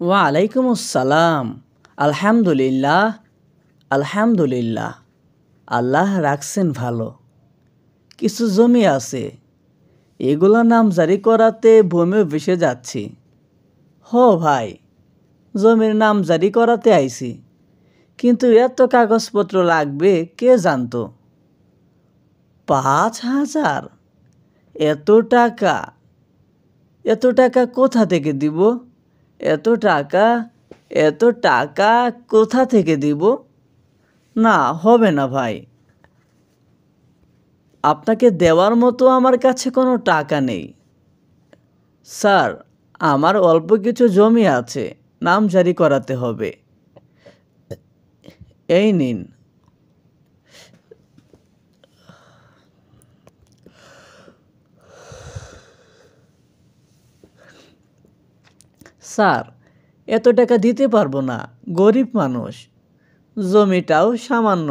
ওয়ালাইকুম আসসালাম। আলহামদুলিল্লাহ, আলহামদুলিল্লাহ। আল্লাহ রাখছেন ভালো। কিছু জমি আছে, এগুলো নামজারি করাতে ভূমি অফিসে যাচ্ছি। ভাই, জমির নামজারি করাতে আইছি, কিন্তু এত কাগজপত্র লাগবে কে জানতো? 5,000? এত টাকা? এত টাকা কোথা থেকে দিব? এত টাকা এত টাকা কোথা থেকে দিব? না, হবে না ভাই। আপনাকে দেওয়ার মতো আমার কাছে কোনো টাকা নেই। স্যার, আমার অল্প কিছু জমি আছে, নামজারি করাতে হবে। এই নিন। স্যার, এত টাকা দিতে পারবো না, গরিব মানুষ। জমিটাও সামান্য।